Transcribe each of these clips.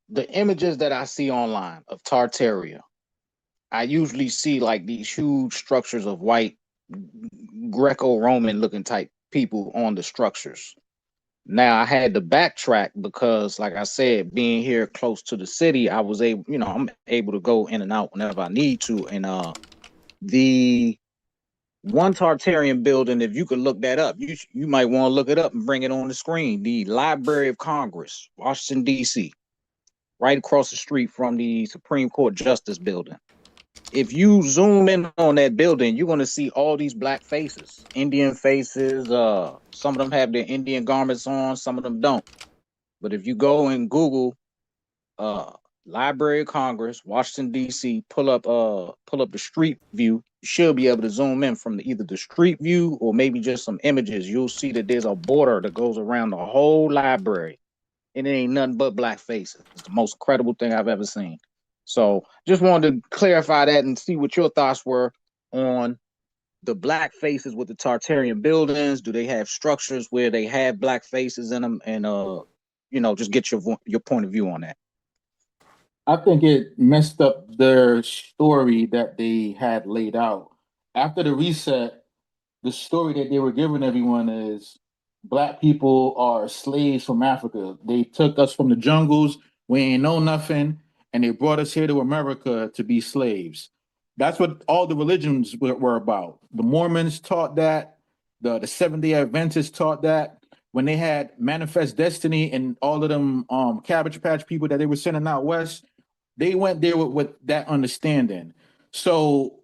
the images that I see online of Tartaria, I usually see like these huge structures of white Greco-Roman looking type people on the structures. Now I had to backtrack because, like I said, being here close to the city, I was able, I'm able to go in and out whenever I need to. And the one Tartarian building, if you could look that up, you might want to look it up and bring it on the screen. The Library of Congress, Washington, D.C., right across the street from the Supreme Court Justice Building. If you zoom in on that building, you're going to see all these black faces, Indian faces. Some of them have their Indian garments on, some of them don't. But if you go and Google uh Library of Congress, Washington D.C., pull up the street view, you should be able to zoom in from either the street view or maybe just some images. You'll see that there's a border that goes around the whole library, and it ain't nothing but black faces. It's the most incredible thing I've ever seen. So just wanted to clarify that and see what your thoughts were on the black faces with the Tartarian buildings. Do they have structures where they have black faces in them? And just get your point of view on that. I think it messed up their story that they had laid out. After the reset, the story that they were giving everyone is black people are slaves from Africa. They took us from the jungles, we ain't know nothing, and they brought us here to America to be slaves. That's what all the religions were about. The Mormons taught that, the Seventh-day Adventists taught that. When they had Manifest Destiny and all of them Cabbage Patch people that they were sending out west, they went there with that understanding. So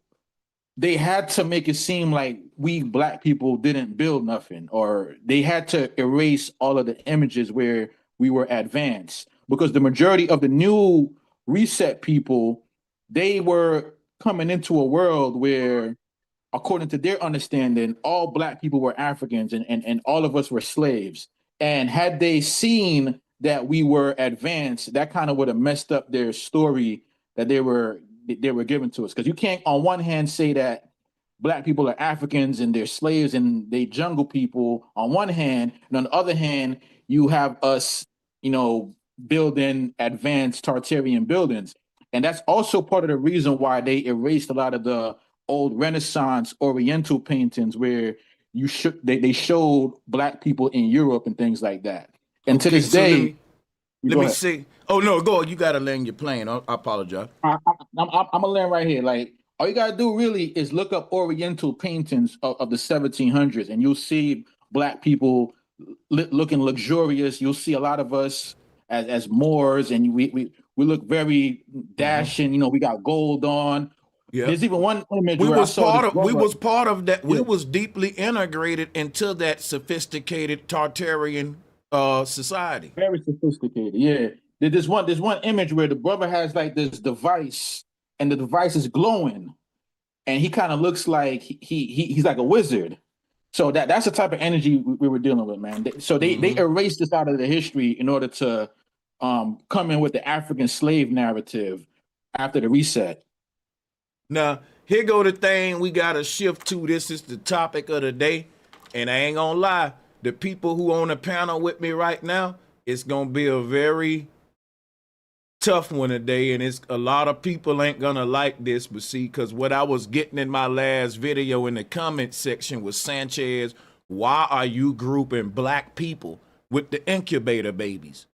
they had to make it seem like we black people didn't build nothing, or they had to erase all of the images where we were advanced, because the majority of the new reset people, they were coming into a world where, according to their understanding, all black people were Africans, and all of us were slaves. And had they seen that we were advanced, that kind of would have messed up their story that they were giving to us. Because you can't, on one hand, say that black people are Africans and they're slaves and they jungle people on one hand, and on the other hand, you have us, building advanced Tartarian buildings. And that's also part of the reason why they erased a lot of the old Renaissance Oriental paintings where they showed black people in Europe and things like that. And to Okay, this so day, let go me ahead. see. Oh no, go on. You got to land your plane. I apologize. I'm gonna land right here. Like, all you gotta do really is look up Oriental paintings of the 1700s, and you'll see black people looking luxurious. You'll see a lot of us as Moors, and we look very dashing. We got gold on. Yep. There's even one image where I saw this We brother. was part of that. We Yeah, was deeply integrated into that sophisticated Tartarian society. very sophisticated. Yeah. There's one image where the brother has like this device, and the device is glowing, and he kind of looks like he's like a wizard. So that's the type of energy we were dealing with, man. So they erased this out of the history in order to come in with the African slave narrative after the reset. Now, here go the thing we got to shift to. This is the topic of the day. And I ain't going to lie, the people who on the panel with me right now, it's going to be a very tough one today. And it's a lot of people ain't going to like this. But see, because what I was getting in my last video in the comment section was, Sanchez, why are you grouping black people with the incubator babies?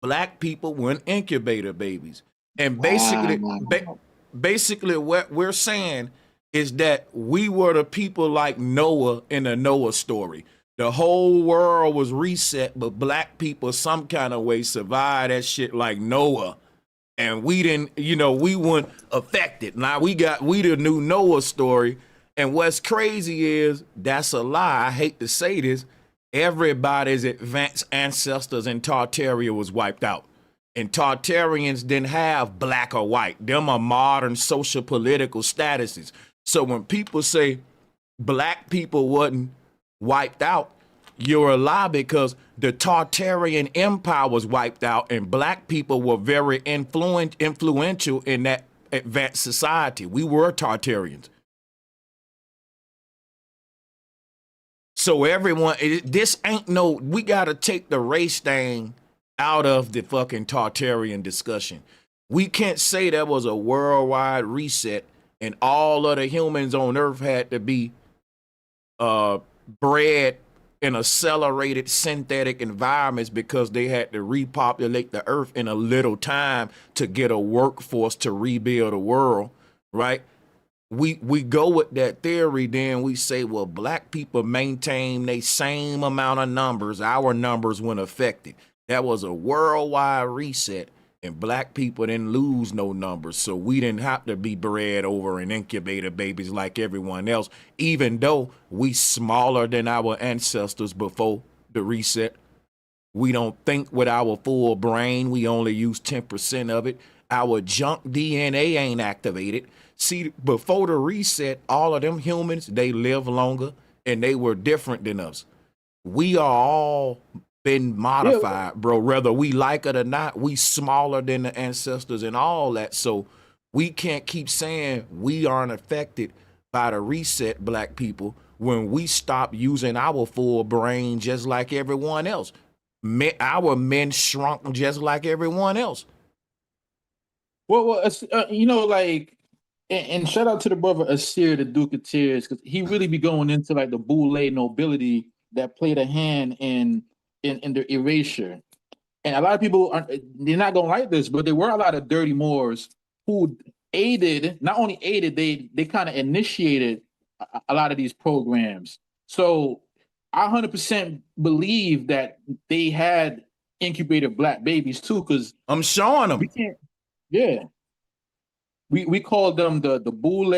Black people weren't incubator babies. And Wow. basically what we're saying is that we were the people like Noah in the Noah story. The whole world was reset, but black people some kind of way survived that shit like Noah. And we didn't, we weren't affected. Now we the new Noah story. And what's crazy is that's a lie. I hate to say this. Everybody's advanced ancestors in Tartaria was wiped out. And Tartarians didn't have black or white. Them are modern social political statuses. So when people say black people wasn't wiped out, you're a lie, because the Tartarian Empire was wiped out and black people were very influential in that advanced society. We were Tartarians. So everyone, this ain't no, we got to take the race thing out of the fucking Tartarian discussion. We can't say there was a worldwide reset and all of the humans on Earth had to be bred in accelerated synthetic environments because they had to repopulate the Earth in a little time to get a workforce to rebuild the world, right? We go with that theory, then we say, well, black people maintain the same amount of numbers. Our numbers weren't affected. That was a worldwide reset, and black people didn't lose no numbers. So we didn't have to be bred over in incubator babies like everyone else, even though we smaller than our ancestors before the reset. We don't think with our full brain. We only use 10% of it. Our junk DNA ain't activated. See, before the reset, all of them humans, they live longer and they were different than us. We are all been modified, bro. Whether we like it or not, we smaller than the ancestors and all that. So we can't keep saying we aren't affected by the reset, black people, when we stop using our full brain just like everyone else. Our men shrunk just like everyone else. Well, you know, like, and shout out to the brother Asir, the Duke of Tears, because he really be going into like the Boule nobility that played a hand in the erasure. And a lot of people they're not gonna like this, but there were a lot of dirty Moors who aided, not only aided, they kind of initiated a lot of these programs. So I 100% believe that they had incubated black babies too, because I'm showing them. we can't. Yeah, we called them the Boule.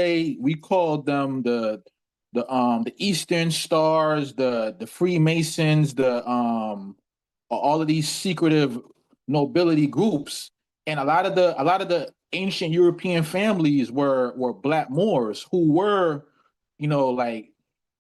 We called them the Eastern Stars, the Freemasons, the all of these secretive nobility groups, and a lot of the ancient European families were black Moors who were, you know, like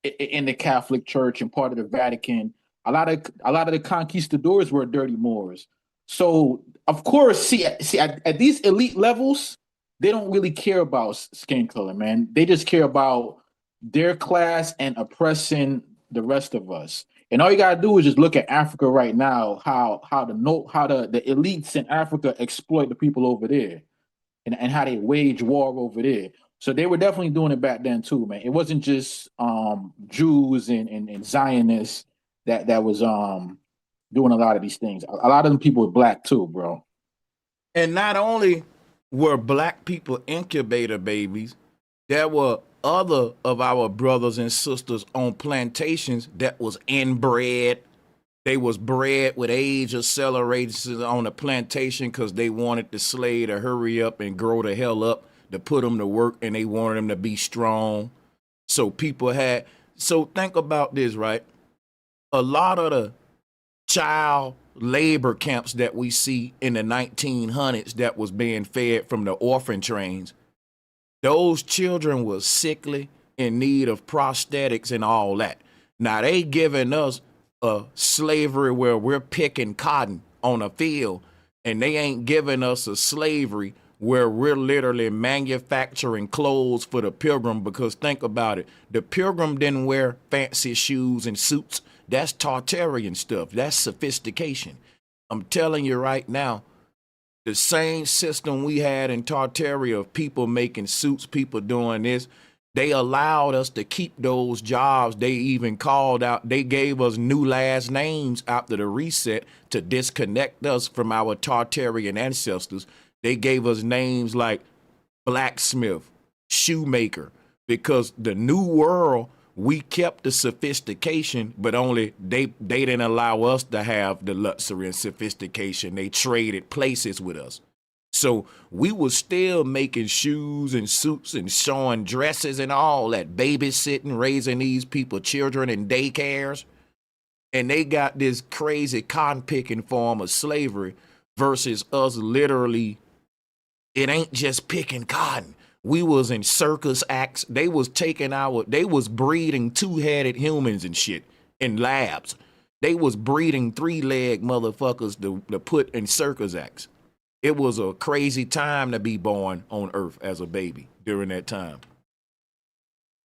in the Catholic Church and part of the Vatican. A lot of the conquistadors were dirty Moors. So of course, see at these elite levels, they don't really care about skin color, man. They just care about their class and oppressing the rest of us. And all you gotta do is just look at Africa right now, how the elites in Africa exploit the people over there, and how they wage war over there. So they were definitely doing it back then too, man. It wasn't just Jews and Zionists that was doing a lot of these things. A lot of them people were black too, bro. And not only were black people incubator babies, there were other of our brothers and sisters on plantations that was inbred. They was bred with age accelerators on the plantation because they wanted the slave to hurry up and grow the hell up to put them to work, and they wanted them to be strong. So think about this, right? A lot of the child labor camps that we see in the 1900s that was being fed from the orphan trains, those children were sickly, in need of prosthetics and all that. Now they giving us a slavery where we're picking cotton on a field, and they ain't giving us a slavery where we're literally manufacturing clothes for the pilgrim. Because think about it, the pilgrim didn't wear fancy shoes and suits. That's Tartarian stuff. That's sophistication. I'm telling you right now, the same system we had in Tartaria of people making suits, people doing this, they allowed us to keep those jobs. They even called out, they gave us new last names after the reset to disconnect us from our Tartarian ancestors. They gave us names like blacksmith, shoemaker, because the new world, we kept the sophistication, but only they didn't allow us to have the luxury and sophistication. They traded places with us. So we were still making shoes and suits and sewing dresses and all that, babysitting, raising these people, children in daycares. And they got this crazy cotton picking form of slavery versus us literally, it ain't just picking cotton. We was in circus acts. They was breeding two-headed humans and shit in labs. They was breeding three-leg motherfuckers to put in circus acts. It was a crazy time to be born on Earth as a baby during that time.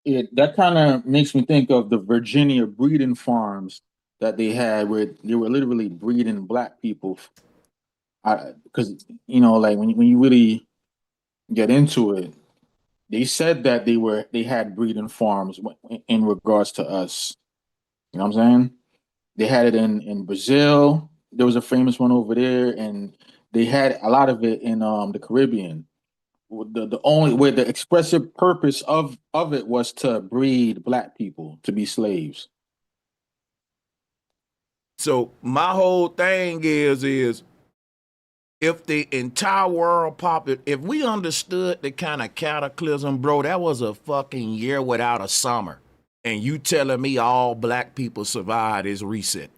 That kind of makes me think of the Virginia breeding farms that they had, where they were literally breeding black people because like when you really get into it, they said that they had breeding farms in regards to us. You know what I'm saying? They had it in Brazil. There was a famous one over there, and they had a lot of it in the Caribbean. The only where the expressive purpose of it was to breed black people to be slaves. So my whole thing is if the entire world if we understood the kind of cataclysm, bro, that was a fucking year without a summer. And you telling me all black people survived this reset.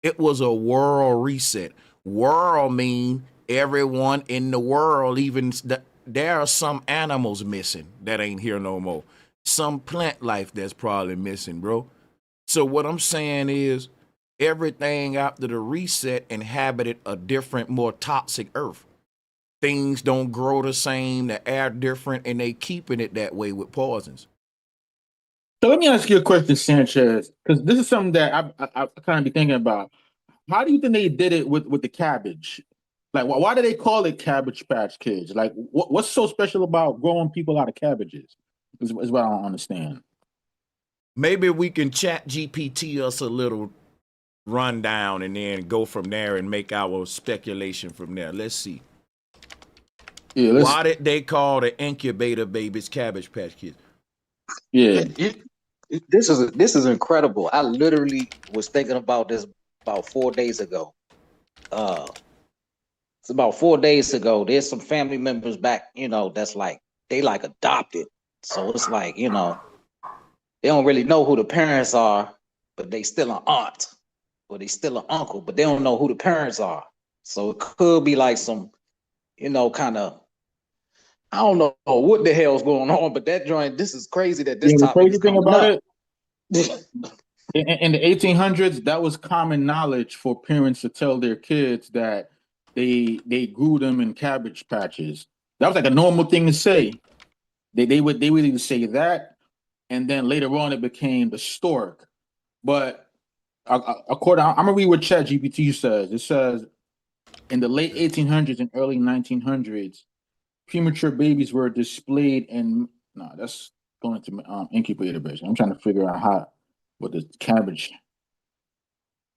It was a world reset. World mean everyone in the world, even there are some animals missing that ain't here no more. Some plant life that's probably missing, bro. So what I'm saying is everything after the reset inhabited a different, more toxic earth. Things don't grow the same, the air different, and they keeping it that way with poisons. So let me ask you a question, Sanchez, because this is something that I kind of be thinking about. How do you think they did it with the cabbage? Like, why do they call it Cabbage Patch Kids? Like, what's so special about growing people out of cabbages? Is what I don't understand. Maybe we can chat GPT us a little rundown and then go from there and make our speculation from there. Let's see. Yeah, why did they call the incubator babies Cabbage Patch Kids? Yeah, This is incredible. I literally was thinking about this about 4 days ago. It's about 4 days ago. There's some family members back, that's like they like adopted. So it's like, they don't really know who the parents are, but they still an aunt or they still an uncle, but they don't know who the parents are. So it could be like some, kind of, I don't know what the hell's going on, but that joint, this is crazy that this the topic crazy is thing coming about up. it, in the 1800s, that was common knowledge for parents to tell their kids that they grew them in cabbage patches. That was like a normal thing to say. They would either say that, and then later on it became the stork. But according, I'm gonna read what ChatGPT says. It says in the late 1800s and early 1900s, premature babies were displayed in. No, that's going to incubator basically. I'm trying to figure out how what the cabbage.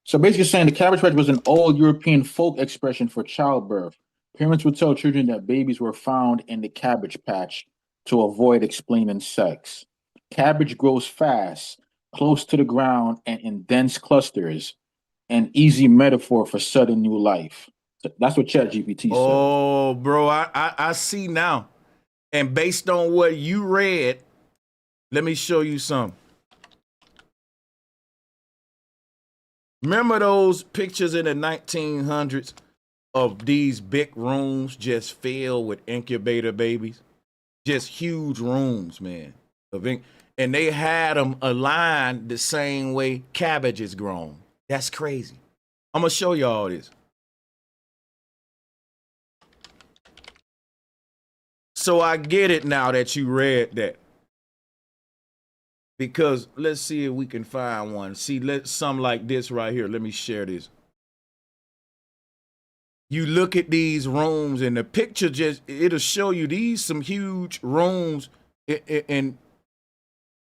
So basically saying the cabbage patch was an old European folk expression for childbirth. Parents would tell children that babies were found in the cabbage patch to avoid explaining sex. Cabbage grows fast, close to the ground, and in dense clusters, an easy metaphor for sudden new life. So that's what ChatGPT says. Oh, bro, I see now. And based on what you read, let me show you some. Remember those pictures in the 1900s of these big rooms just filled with incubator babies? Just huge rooms, man. And they had them aligned the same way cabbage is grown. That's crazy. I'm going to show y'all this. So I get it now that you read that. Because let's see if we can find one. See, some like this right here. Let me share this. You look at these rooms and the picture it'll show you these some huge rooms and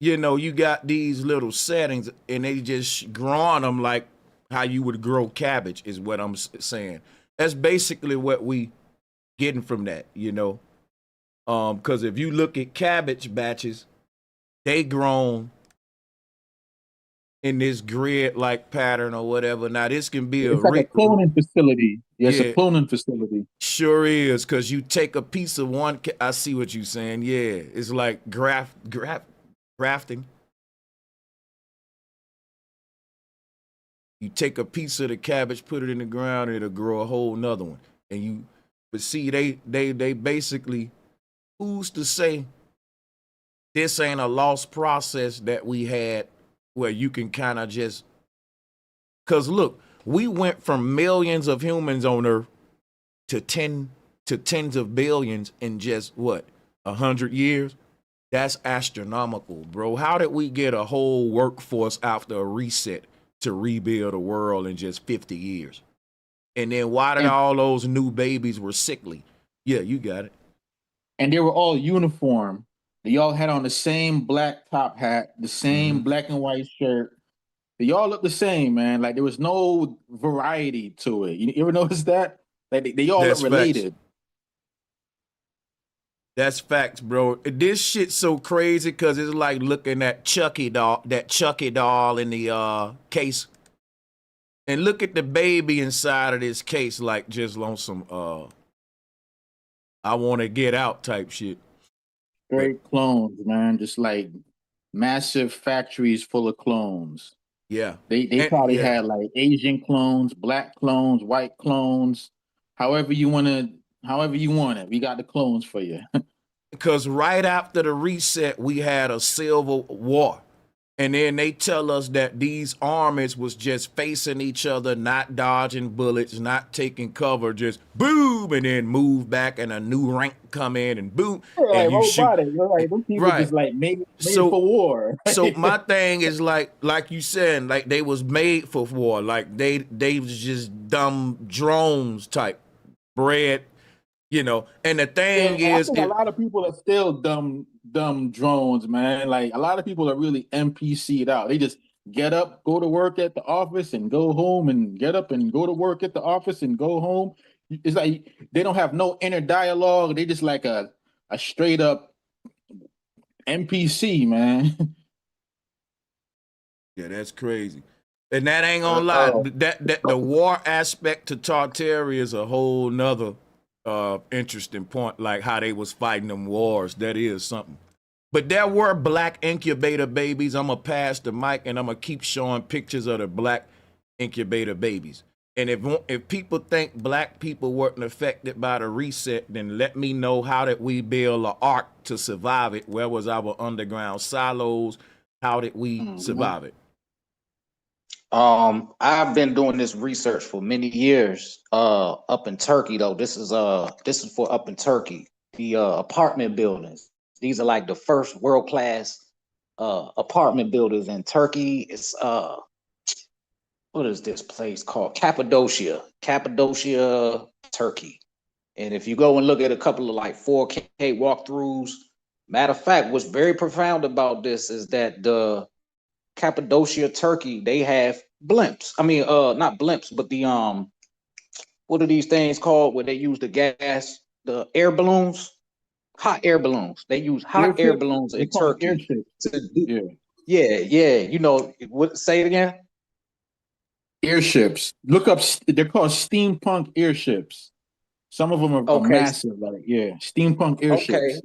you got these little settings and they just growing them like how you would grow cabbage is what I'm saying. That's basically what we getting from that, because if you look at cabbage batches, they grown in this grid-like pattern or whatever. Now, this can be It's like a cloning facility. Yeah, it's a cloning facility. Sure is, because you take a piece of one. I see what you're saying. Yeah, it's like grafting. You take a piece of the cabbage, put it in the ground, and it'll grow a whole nother one. But see, they basically, who's to say this ain't a lost process that we had where you can kind of just, because look, we went from millions of humans on Earth to tens of billions in just what, 100 years? That's astronomical, bro. How did we get a whole workforce after a reset to rebuild a world in just 50 years? And then why did And all those new babies were sickly? Yeah, you got it. and they were all uniform. They all had on the same black top hat, the same black and white shirt. They all look the same, man. Like there was no variety to it. You ever notice that? Like they all look That's facts. related. That's facts, bro. This shit's so crazy because it's like looking at Chucky doll, that Chucky doll in the case. And look at the baby inside of this case, like just on some I want to get out type shit. Straight clones, man. Just like massive factories full of clones. Yeah. They probably had like Asian clones, black clones, white clones. However you want it. We got the clones for you. Because right after the reset, we had a civil war. And then they tell us that these armies was just facing each other, not dodging bullets, not taking cover, just boom, and then move back, and a new rank come in and boom, and you shoot. Like those people just like made for war. So my thing is like you said, like they was made for war. Like they was just dumb drones type bred, you know. And the thing is, I think a lot of people are still dumb drones, man. Like a lot of people are really NPC'd out. They just get up, go to work at the office, and go home, and get up and go to work at the office and go home. It's like they don't have no inner dialogue. They just like a straight up NPC, man. Yeah, that's crazy. And that ain't gonna lie. That the war aspect to Tartaria is a whole nother interesting point, like how they was fighting them wars. That is something. But there were black incubator babies. I'm gonna pass the mic and I'm gonna keep showing pictures of the black incubator babies. And if people think black people weren't affected by the reset, then let me know, how did we build an ark to survive it? Where was our underground silos? How did we survive it? I've been doing this research for many years. Up in Turkey though, this is for up in Turkey. The apartment buildings. These are like the first world-class apartment buildings in Turkey. It's what is this place called? Cappadocia, Turkey. And if you go and look at a couple of like 4K walkthroughs, matter of fact, what's very profound about this is that the Cappadocia, Turkey, they have blimps. I mean, not blimps, but the what are these things called where they use the gas, the air balloons, hot air balloons. They use hot air balloons in Turkey to do. Yeah. You know what? Say it again. Airships. Look up. They're called steampunk airships. Some of them are massive. Like steampunk airships. Okay.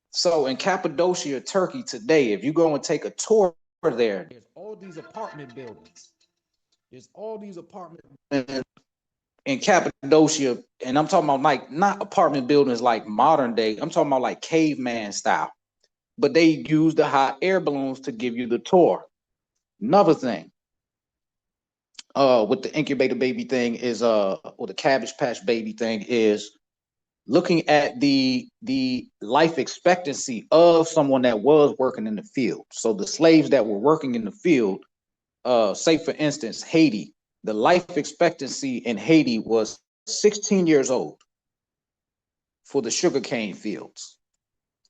So in Cappadocia, Turkey today, if you go and take a tour there, there's all these apartment buildings. In Cappadocia, and I'm talking about like not apartment buildings like modern day. I'm talking about like caveman style. But they use the hot air balloons to give you the tour. Another thing, with the incubator baby thing is or the Cabbage Patch baby thing is looking at the life expectancy of someone that was working in the field. So the slaves that were working in the field, say for instance, Haiti, the life expectancy in Haiti was 16 years old for the sugarcane fields.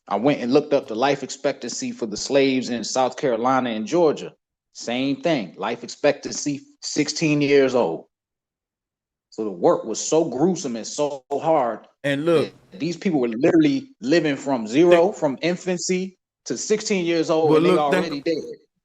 I went and looked up the life expectancy for the slaves in South Carolina and Georgia. Same thing, life expectancy 16 years old. So the work was so gruesome and so hard. And look, these people were literally living from zero, from infancy to 16 years old, and they already dead.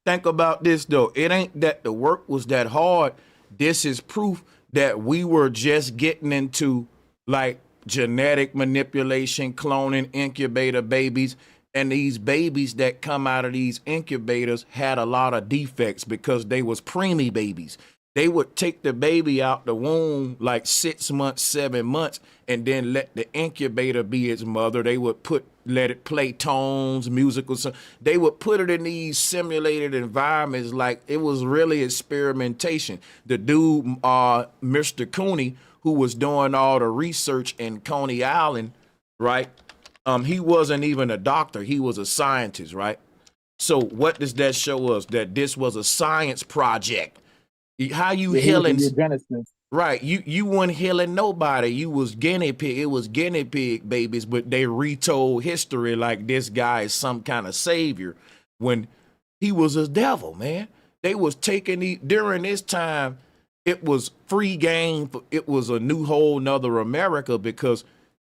Think about this though. It ain't that the work was that hard. This is proof that we were just getting into like genetic manipulation, cloning incubator babies. And these babies that come out of these incubators had a lot of defects because they was preemie babies. They would take the baby out the womb like 6 months, 7 months, and then let the incubator be its mother. They would let it play tones, musical. They would put it in these simulated environments like it was really experimentation. The dude, Mr. Cooney, who was doing all the research in Coney Island, right? He wasn't even a doctor. He was a scientist, right? So what does that show us? That this was a science project. How you healing? Right. You weren't healing nobody. You was guinea pig. It was guinea pig babies, but they retold history like this guy is some kind of savior when he was a devil, man. They was taking during this time, it was free game. It was a new whole nother America because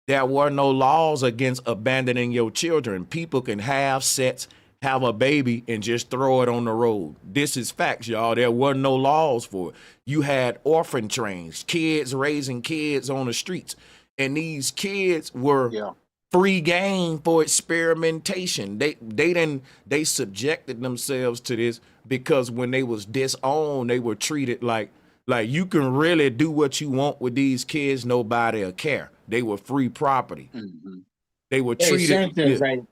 there were no laws against abandoning your children. People can have sex, have a baby, and just throw it on the road. This is facts, y'all. There were no laws for it. You had orphan trains, kids raising kids on the streets. And these kids were free game for experimentation. They subjected themselves to this because when they was disowned, they were treated like you can really do what you want with these kids, nobody will care. They were free property. They were treated. Like,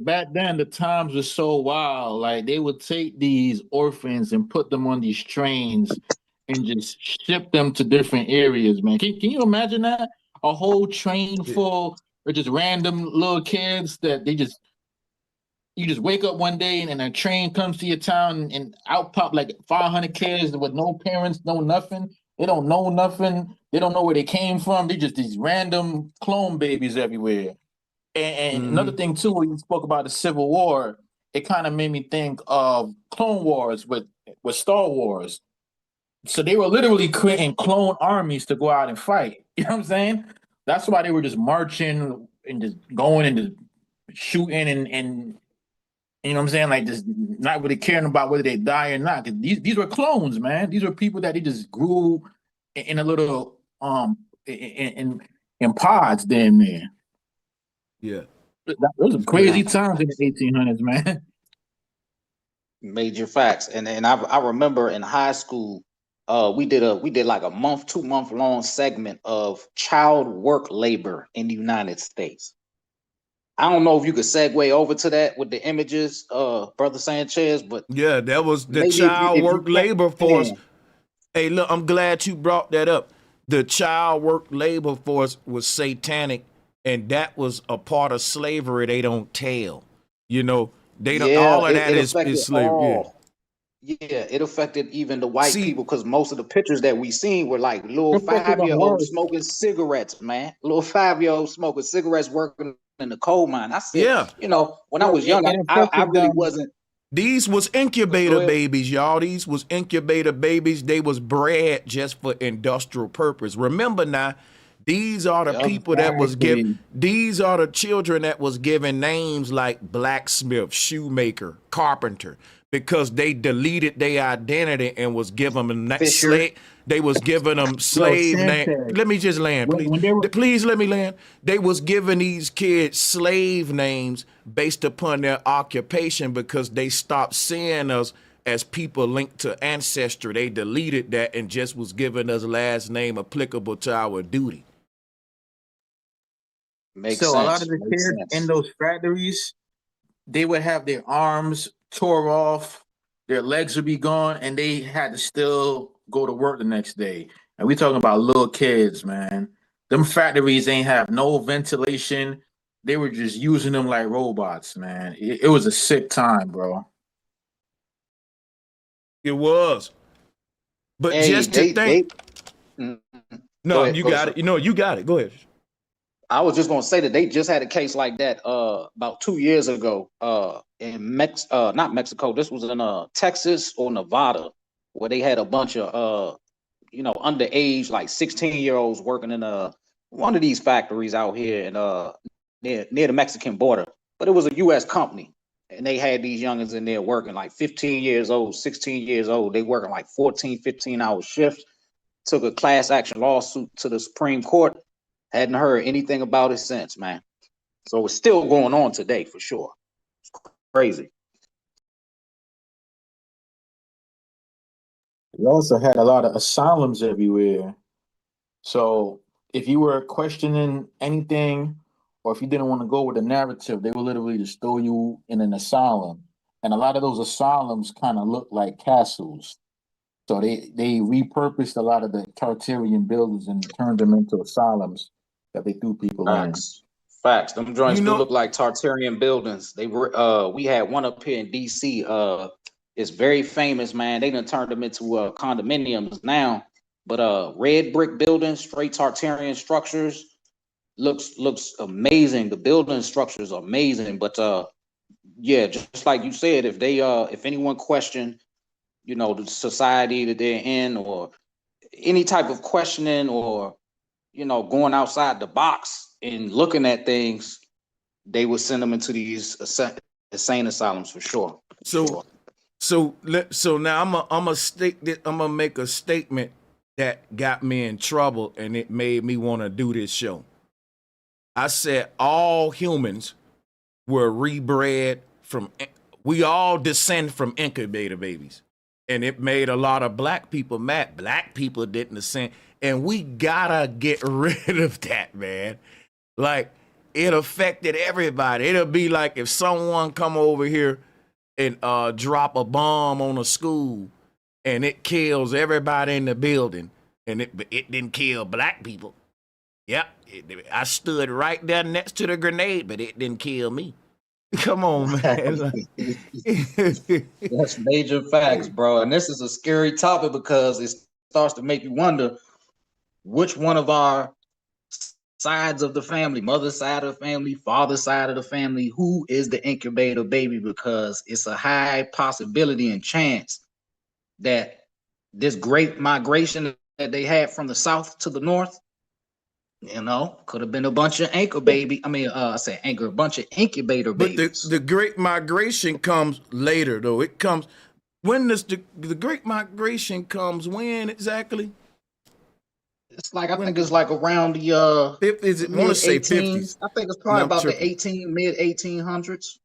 back then the times were so wild. Like they would take these orphans and put them on these trains and just ship them to different areas, man. Can you imagine that? A whole train full of just random little kids that you just wake up one day and a train comes to your town and out pop like 500 kids with no parents, no nothing. They don't know nothing. They don't know where they came from. They just these random clone babies everywhere. And another thing too, when you spoke about the Civil War, it kind of made me think of Clone Wars with Star Wars. So they were literally creating clone armies to go out and fight. You know what I'm saying? That's why they were just marching and just going and just shooting and you know what I'm saying? Like just not really caring about whether they die or not. 'Cause these were clones, man. These were people that they just grew in a little in pods damn near. Yeah. Those are crazy times in the 1800s, man. Major facts. And I remember in high school, we did like a 2 month long segment of child work labor in the United States. I don't know if you could segue over to that with the images, Brother Sanchez, but yeah, that was the maybe child if you work labor force. can. Hey, look, I'm glad you brought that up. The child work labor force was satanic, and that was a part of slavery they don't tell. You know, they don't. All of that is slavery. Yeah, it affected even the white See, people because most of the pictures that we seen were like little It affected them 5-year-olds worse. smoking cigarettes, man. Little 5-year-olds smoking cigarettes working in the coal mine. I said, yeah, when I was young, It I affected really them. wasn't. these was Go incubator ahead. babies, y'all. These was incubator babies. They was bred just for industrial purpose. Remember now, these are the Yep. people that was give. Exactly. These are the children that was given names like blacksmith, shoemaker, carpenter, because they deleted their identity and was given them Fisher. slave. They was giving them Yo, slave name. Sanchez, Let me just land, please. when they were Please let me land. They was giving these kids slave names based upon their occupation because they stopped seeing us as people linked to ancestry. They deleted that and just was giving us last name applicable to our duty. Makes so a lot of sense. the Makes kids in sense. those factories, they would have their arms tore off, their legs would be gone, and they had to still go to work the next day. And we talking about little kids, man. Them factories ain't have no ventilation. They were just using them like robots, man. It was a sick time, bro. It was. But Hey, just to think, mm, go no, ahead, you go got sir. it. You know, you got it. Go ahead. I was just gonna say that they just had a case like that about 2 years ago in not Mexico. This was in Texas or Nevada, where they had a bunch of underage like 16-year-olds working in one of these factories out here in near the Mexican border. But it was a US company. And they had these youngins in there working like 15 years old, 16 years old. They working like 14, 15-hour shifts. Took a class action lawsuit to the Supreme Court. Hadn't heard anything about it since, man. So it's still going on today for sure. It's crazy. We also had a lot of asylums everywhere. So if you were questioning anything, or if you didn't want to go with the narrative, they would literally just throw you in an asylum. And a lot of those asylums kind of look like castles. So they repurposed a lot of the Tartarian buildings and turned them into asylums that they threw people in. Facts. Them You joints do know, look like Tartarian buildings. They were we had one up here in DC. It's very famous, man. They done turned them into condominiums now. But red brick buildings, straight Tartarian structures, looks amazing. The building structures are amazing. But yeah, just like you said, if anyone question, the society that they're in, or any type of questioning, or going outside the box and looking at things, they would send them into these insane asylums for sure. So now I'm gonna make a statement that got me in trouble, and it made me want to do this show. I said all humans were rebred we all descend from incubator babies, and it made a lot of black people mad. Black people didn't descend, and we gotta get rid of that, man. Like, it affected everybody. It'll be like if someone come over here and drop a bomb on a school, and it kills everybody in the building, and it didn't kill black people. Yep, I stood right there next to the grenade, but it didn't kill me. Come on, man. That's major facts, bro. And this is a scary topic because it starts to make you wonder which one of our sides of the family, mother side of the family, father side of the family, who is the incubator baby, because it's a high possibility and chance that this great migration that they had from the south to the north, could have been a bunch of a bunch of incubator babies. But the great migration comes later, though. It comes when the great migration comes when exactly? It's like, I think it's like around the is it want to say 50s? I think it's probably about the mid 1800s.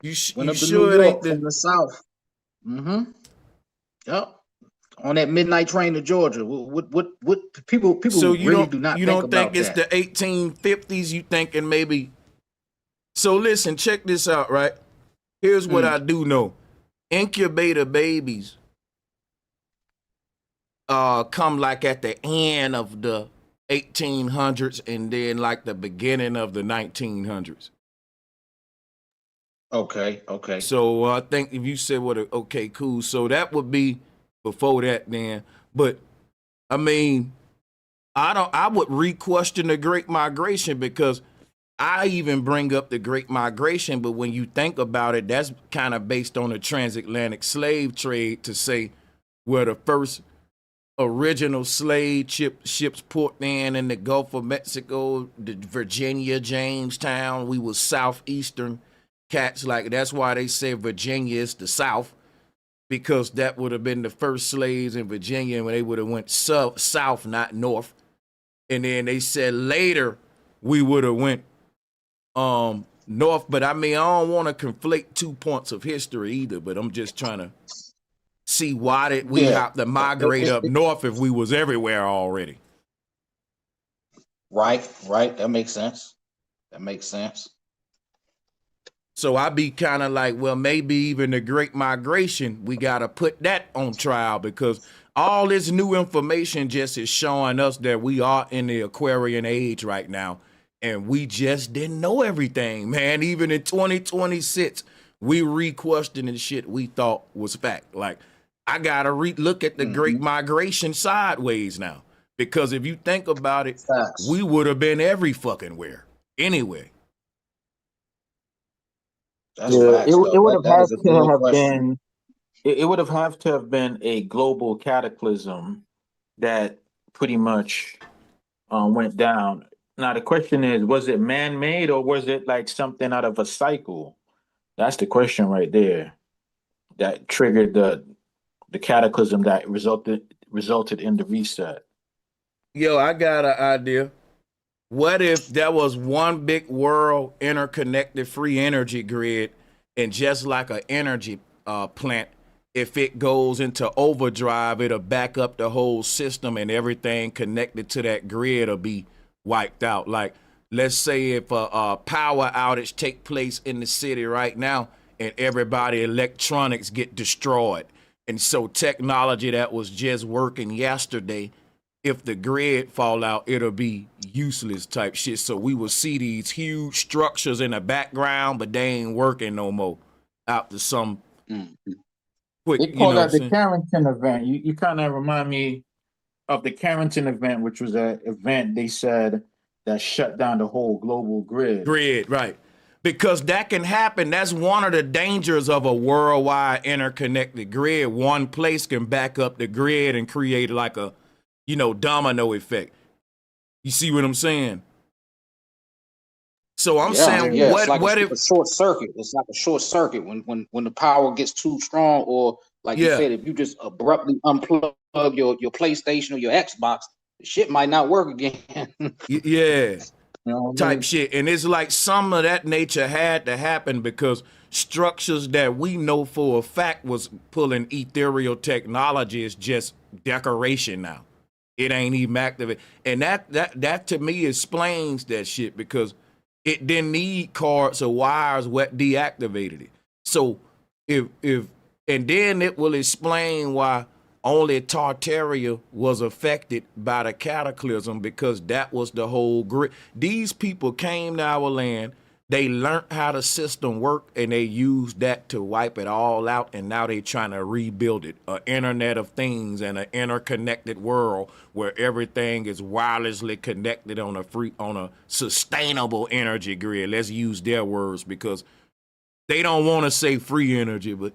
You When sure New it York ain't from the south? Mm-hmm. Yep. On that midnight train to Georgia. What people so you really don't, do not you think don't think about it's that. the 1850s? You thinking maybe? So listen, check this out, right? Here's what I do know. Incubator babies come like at the end of the 1800s and then like the beginning of the 1900s. Okay. So I think if you said okay, cool. So that would be before that then. But I mean, I would re-question the Great Migration, because I even bring up the Great Migration, but when you think about it, that's kind of based on the transatlantic slave trade, to say where the first original slave ships put in the Gulf of Mexico, the Virginia, Jamestown. We was southeastern cats. Like, that's why they say Virginia is the South, because that would have been the first slaves in Virginia when they would have went south, not north. And then they said later we would have went north. But I mean, I don't want to conflate 2 points of history either, but I'm just trying to see why did we have to migrate up north if we was everywhere already. Right. That makes sense. So I be kind of like, well, maybe even the Great Migration, we got to put that on trial, because all this new information just is showing us that we are in the Aquarian age right now. And we just didn't know everything, man. Even in 2026, we re-questioning shit we thought was fact. Like, I got to look at the Great Migration sideways now. Because if you think about it, we would have been every fucking where. Anyway. It would have had to have been. It would have had to have been a global cataclysm that pretty much went down. Now the question is, was it man-made, or was it like something out of a cycle? That's the question right there. That triggered the cataclysm that resulted in the reset. Yo, I got an idea. What if there was one big world interconnected free energy grid, and just like an energy plant, if it goes into overdrive, it'll back up the whole system, and everything connected to that grid will be wiped out. Like, let's say if a power outage take place in the city right now, and everybody electronics get destroyed. And so technology that was just working yesterday, if the grid fall out, it'll be useless type shit. So we will see these huge structures in the background, but they ain't working no more after some quick, They call that the Carrington event. You kind of remind me of the Carrington event, which was an event they said that shut down the whole global grid. Grid, right. Because that can happen. That's one of the dangers of a worldwide interconnected grid. One place can back up the grid and create like a, domino effect. You see what I'm saying? So I'm saying, Yeah, it's like what if, a short circuit. It's like a short circuit when the power gets too strong, or like you yeah, said, if you just abruptly unplug your PlayStation or your Xbox, the shit might not work again. yeah, You know what I type mean? shit. And it's like some of that nature had to happen because structures that we know for a fact was pulling ethereal technology is just decoration now. It ain't even active. And that to me explains that shit because it didn't need cords or wires what deactivated it. So if and then it will explain why only Tartaria was affected by the cataclysm because that was the whole grid. These people came to our land, they learned how the system worked, and they used that to wipe it all out, and now they trying to rebuild it. An internet of things and an interconnected world where everything is wirelessly connected on a sustainable energy grid. Let's use their words because they don't want to say free energy, but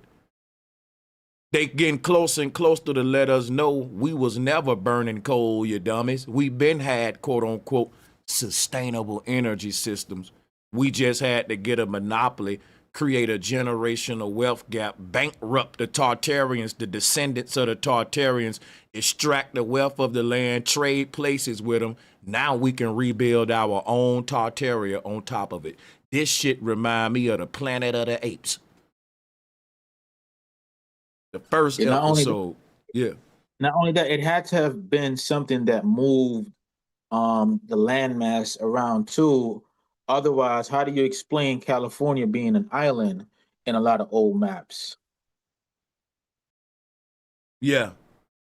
they getting closer and closer to let us know we was never burning coal, you dummies. We been had, quote unquote, sustainable energy systems. We just had to get a monopoly, create a generational wealth gap, bankrupt the Tartarians, the descendants of the Tartarians, extract the wealth of the land, trade places with them. Now we can rebuild our own Tartaria on top of it. This shit remind me of the Planet of the Apes. The first episode, yeah. Not only that, it had to have been something that moved the landmass around too. Otherwise, how do you explain California being an island in a lot of old maps? Yeah,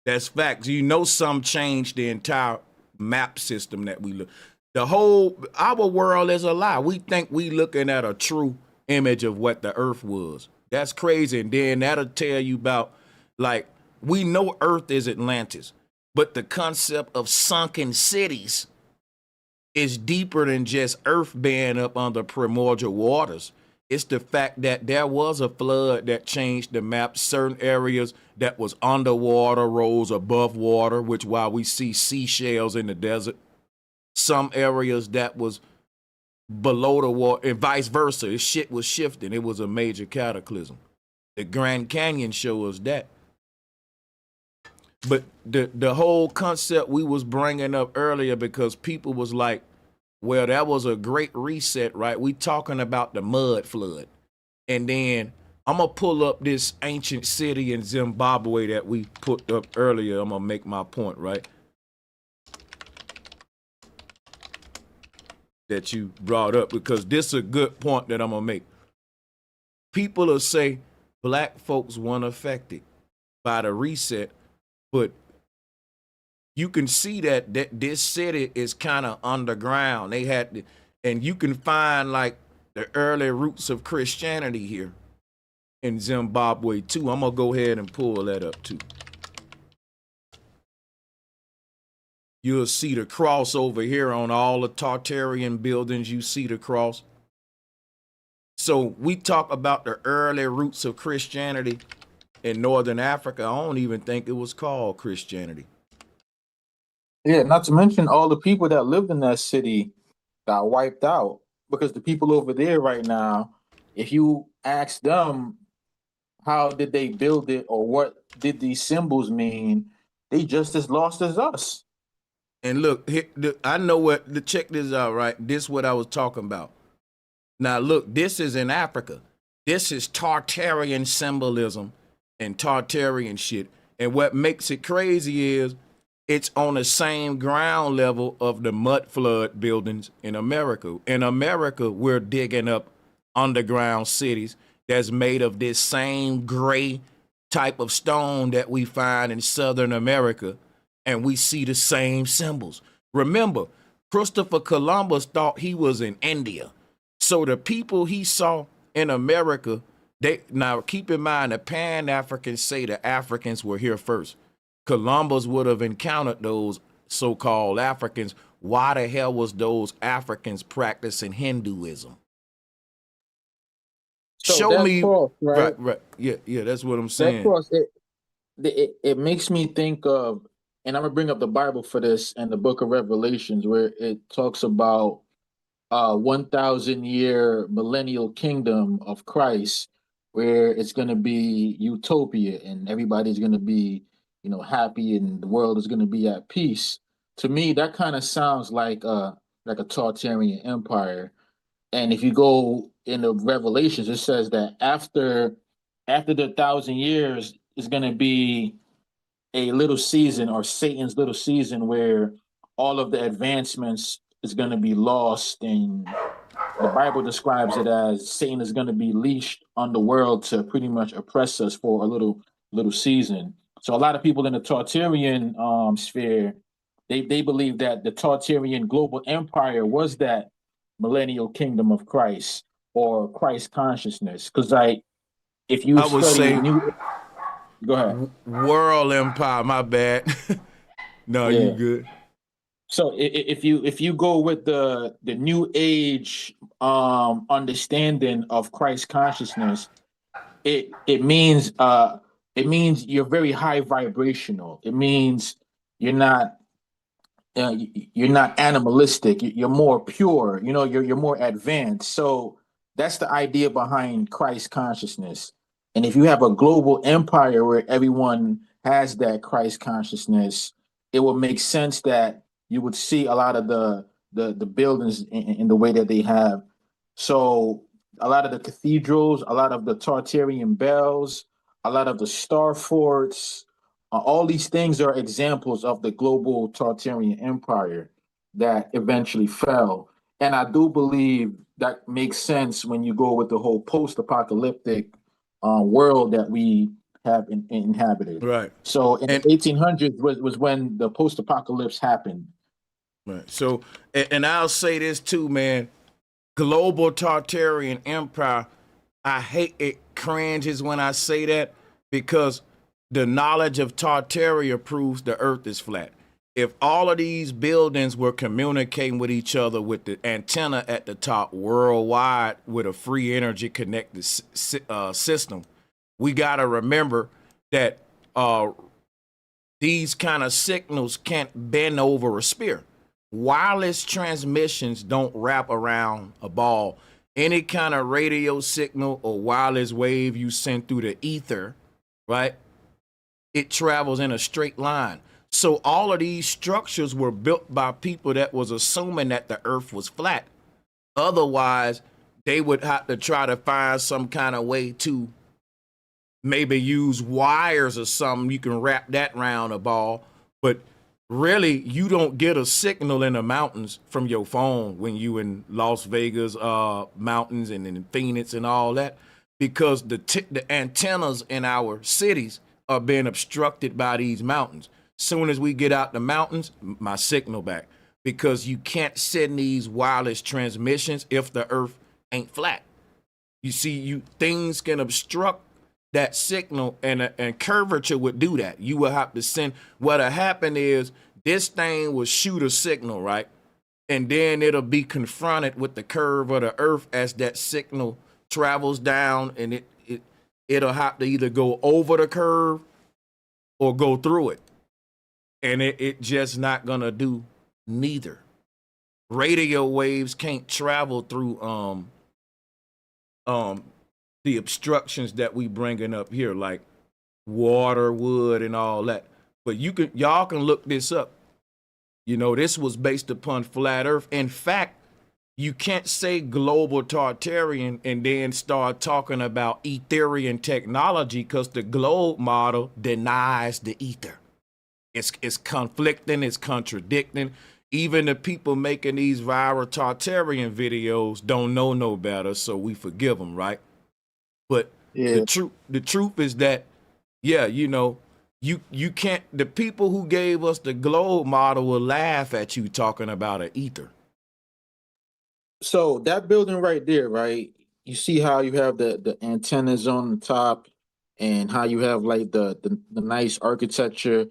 that's facts. Some changed the entire map system that we look. Our world is a lie. We think we looking at a true image of what the earth was. That's crazy. And then that'll tell you about, like, we know earth is Atlantis, but the concept of sunken cities is deeper than just earth being up under primordial waters. It's the fact that there was a flood that changed the map. Certain areas that was underwater rose above water, which why we see seashells in the desert. Some areas that was below the water and vice versa. This shit was shifting. It was a major cataclysm. The Grand Canyon shows us that. But the whole concept we was bringing up earlier because people was like, well, that was a great reset, right? We talking about the mud flood. And then I'm going to pull up this ancient city in Zimbabwe that we put up earlier. I'm going to make my point, right? That you brought up because this is a good point that I'm going to make. People will say black folks weren't affected by the reset, but you can see that this city is kind of underground. They had to, and you can find like the early roots of Christianity here in Zimbabwe too. I'm gonna go ahead and pull that up too. You'll see the cross over here on all the Tartarian buildings. You see the cross. So we talk about the early roots of Christianity in Northern Africa. I don't even think it was called Christianity. Yeah, not to mention all the people that lived in that city got wiped out because the people over there right now, if you ask them how did they build it or what did these symbols mean, they just as lost as us. And look, I know what, check this out, right? This is what I was talking about. Now look, this is in Africa. This is Tartarian symbolism and Tartarian shit. And what makes it crazy is it's on the same ground level of the mud flood buildings in America. In America, we're digging up underground cities that's made of this same gray type of stone that we find in Southern America, and we see the same symbols. Remember, Christopher Columbus thought he was in India. So the people he saw in America, now keep in mind the Pan-Africans say the Africans were here first. Columbus would have encountered those so-called Africans, why the hell was those Africans practicing Hinduism? So Show that me. cross, right? Right. Yeah, that's what I'm That saying. cross, it makes me think of, and I'm gonna bring up the Bible for this and the book of Revelations, where it talks about 1,000 year millennial kingdom of Christ, where it's gonna be utopia and everybody's gonna be, happy and the world is gonna be at peace. To me, that kind of sounds like a Tartarian empire. And if you go in the Revelations, it says that after the 1,000 years is going to be a little season, or Satan's little season, where all of the advancements is going to be lost, and the Bible describes it as Satan is going to be leashed on the world to pretty much oppress us for a little season. So a lot of people in the Tartarian sphere, they believe that the Tartarian global empire was that millennial kingdom of Christ, or Christ consciousness. Because like, if you I would study say new, go ahead. world empire. My bad. No, you Yeah. good. So if you go with the new age understanding of Christ consciousness, it means you're very high vibrational. It means you're not you're not animalistic. You're more pure. You're more advanced. So that's the idea behind Christ consciousness. And if you have a global empire where everyone has that Christ consciousness, it would make sense that you would see a lot of the buildings in the way that they have. So a lot of the cathedrals, a lot of the Tartarian bells, a lot of the star forts, all these things are examples of the global Tartarian Empire that eventually fell. And I do believe that makes sense when you go with the whole post-apocalyptic world that we have inhabited. Right. So in And the 1800s was when the post-apocalypse happened. right. So, and I'll say this too, man. Global Tartarian Empire. I hate it. Cringes when I say that, because the knowledge of Tartaria proves the Earth is flat. If all of these buildings were communicating with each other with the antenna at the top worldwide with a free energy connected system, we got to remember that these kind of signals can't bend over a spear. Wireless transmissions don't wrap around a ball. Any kind of radio signal or wireless wave you send through the ether, right? It travels in a straight line. So all of these structures were built by people that was assuming that the earth was flat. Otherwise, they would have to try to find some kind of way to maybe use wires or something. You can wrap that around a ball, but really you don't get a signal in the mountains from your phone when you in Las Vegas mountains and in Phoenix and all that, because the antennas in our cities are being obstructed by these mountains. Soon as we get out the mountains, my signal back, because you can't send these wireless transmissions if the earth ain't flat. You see, things can obstruct that signal, and curvature would do that. You will have to send. What'll happen is this thing will shoot a signal, right? And then it'll be confronted with the curve of the earth as that signal travels down, and it'll have to either go over the curve or go through it. And it just not gonna do neither. Radio waves can't travel through the obstructions that we bringing up here, like water, wood, and all that. But y'all can look this up. This was based upon flat earth. In fact, you can't say global Tartarian and then start talking about Etherian technology, because the globe model denies the ether. It's conflicting, it's contradicting. Even the people making these viral Tartarian videos don't know no better, so we forgive them, right? But Yeah. the truth is that, yeah, you can't. The people who gave us the globe model will laugh at you talking about an ether. So that building right there, right? You see how you have the antennas on the top, and how you have like the nice architecture.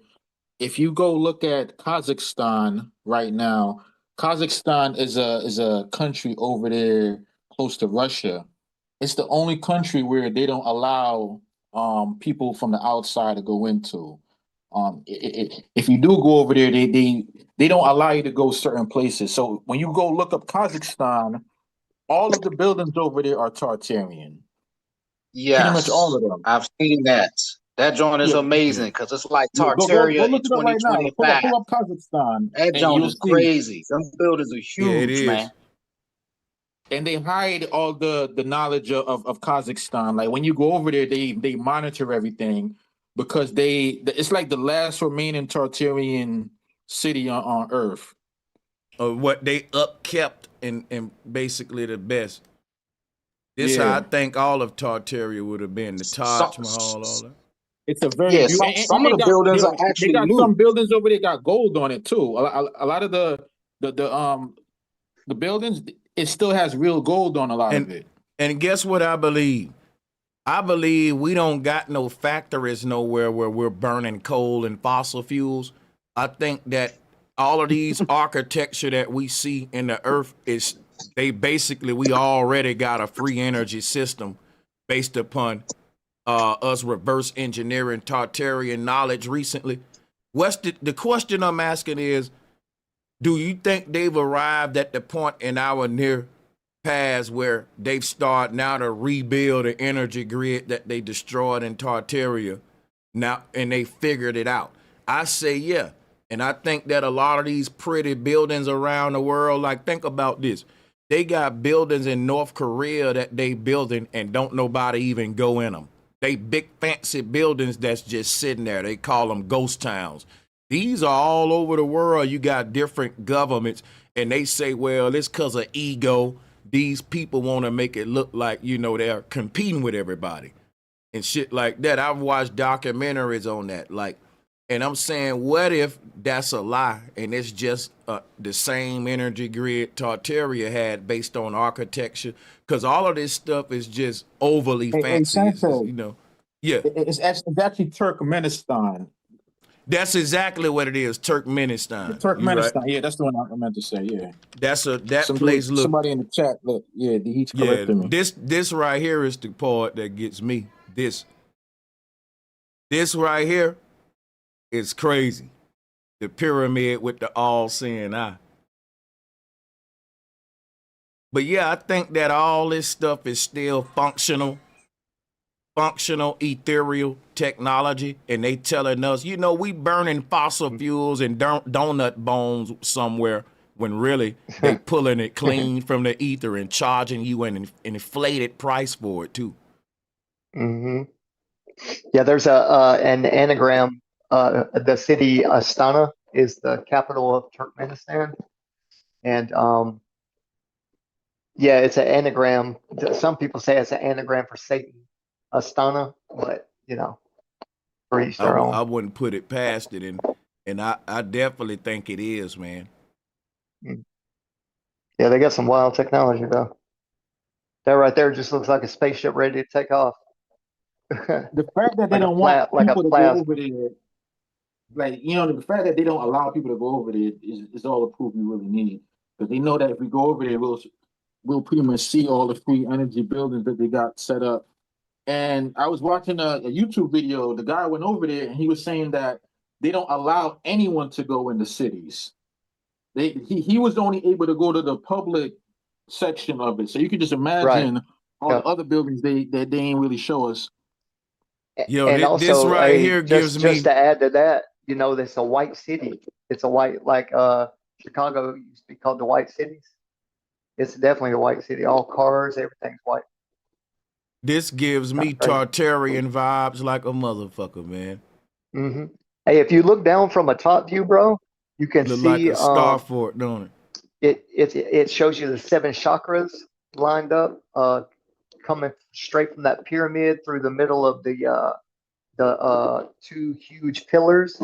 if you go look at Kazakhstan right now, Kazakhstan is a country over there close to Russia. It's the only country where they don't allow people from the outside to go into. If you do go over there, they don't allow you to go certain places. So when you go look up Kazakhstan, all of the buildings over there are Tartarian. Pretty much all Yes, of them. I've seen that. That joint is Yeah, amazing Yeah. because it's like yeah. Go Tartaria in look it up right now. 2025. Pull up Kazakhstan, That and joint you'll is see. crazy. Them buildings are Yeah, it huge, man. is. And they hide all the knowledge of Kazakhstan. Like when you go over there, they monitor everything because it's like the last remaining Tartarian city on Earth. What they upkept and basically the best. This how I Yeah, think all of Tartaria would have been. The Some, Taj Mahal, all that. it's a very yeah, beautiful. some And of the buildings are they actually got new. some buildings over there got gold on it too. A lot of the buildings, it still has real gold on a lot of And it. and guess what I believe? I believe we don't got no factories nowhere where we're burning coal and fossil fuels. I think that all of these architecture that we see in the earth is they basically we already got a free energy system based upon us reverse engineering Tartarian knowledge recently. What's the question I'm asking is, do you think they've arrived at the point in our near past where they've started now to rebuild the energy grid that they destroyed in Tartaria now, and they figured it out? I say yeah. And I think that a lot of these pretty buildings around the world, like think about this. They got buildings in North Korea that they building and don't nobody even go in them. They big fancy buildings that's just sitting there. They call them ghost towns. These are all over the world. You got different governments and they say, well, it's because of ego. These people want to make it look like, they're competing with everybody and shit like that. I've watched documentaries on that. And I'm saying, what if that's a lie and it's just the same energy grid Tartaria had based on architecture? Because all of this stuff is just overly Hey, fancy. Sanchez, Yeah, it's actually Turkmenistan. that's exactly what it is. Yeah, Turkmenistan. You right? Turkmenistan. Yeah, that's the one I meant to say. Yeah. That place look. Somebody in the chat, look, yeah, he's Yeah, correcting me. this right here is the part that gets me. This right here is crazy. The pyramid with the all-seeing eye. But yeah, I think that all this stuff is still functional, ethereal technology, and they telling us, we burning fossil fuels and donut bones somewhere when really they pulling it clean from the ether and charging you an inflated price for it too. hmm Yeah, there's an anagram. The city Astana is the capital of Turkmenistan, and yeah, it's an anagram. Some people say it's an anagram for Satan, Astana, but for each their I own. wouldn't put it past it, and I definitely think it is, man. Yeah, they got some wild technology though. That right there just looks like a spaceship ready to take off. The fact that they like don't want like a people to go plasma. over there, like, the fact that they don't allow people to go over there is all the proof we really need. Because they know that if we go over there, we'll pretty much see all the free energy buildings that they got set up. And I was watching a YouTube video. The guy went over there and he was saying that they don't allow anyone to go in the cities. He was only able to go to the public section of it. So you can just Right. imagine all the Yep. other buildings they ain't really show us. Yo, And this also, right here gives just me. to add to that, it's a white city. It's a white, like Chicago used to be called the White Cities. It's definitely a white city. All cars, everything's white. This gives Kind me of crazy. Tartarian vibes like a motherfucker, man. hmm Hey, if you look down from a top view, bro, you can Look like see a star fort, don't it shows you the seven chakras lined up, coming straight from that pyramid through the middle of the two huge pillars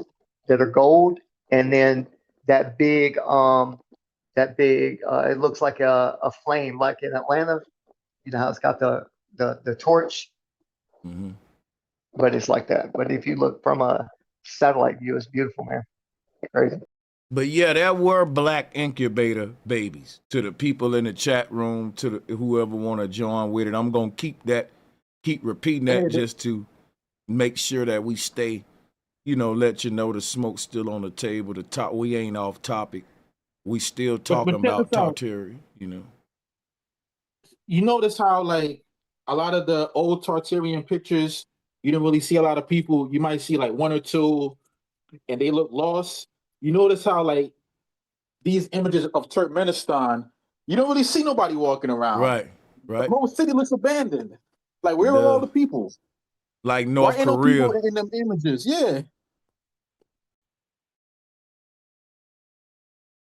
that are gold, and then that big it looks like a flame, like in Atlanta. You know how it's got the torch, it? but it's like that. But if you look from a satellite view is beautiful, man. Crazy. But yeah, there were black incubator babies. To the people in the chat room, to the, whoever want to join with it, I'm gonna keep repeating that just to make sure that we stay, let you know the smoke's still on the table. The top, we ain't off topic. We still talking about Tartaria, You notice how like a lot of the old Tartarian pictures, you don't really see a lot of people. You might see like one or two, and they look lost. You notice how like these images of Turkmenistan, you don't really see nobody walking around. Right. The whole city looks abandoned. Like, where are all the people? Like Why North ain't no people Korea. in them images? Yeah.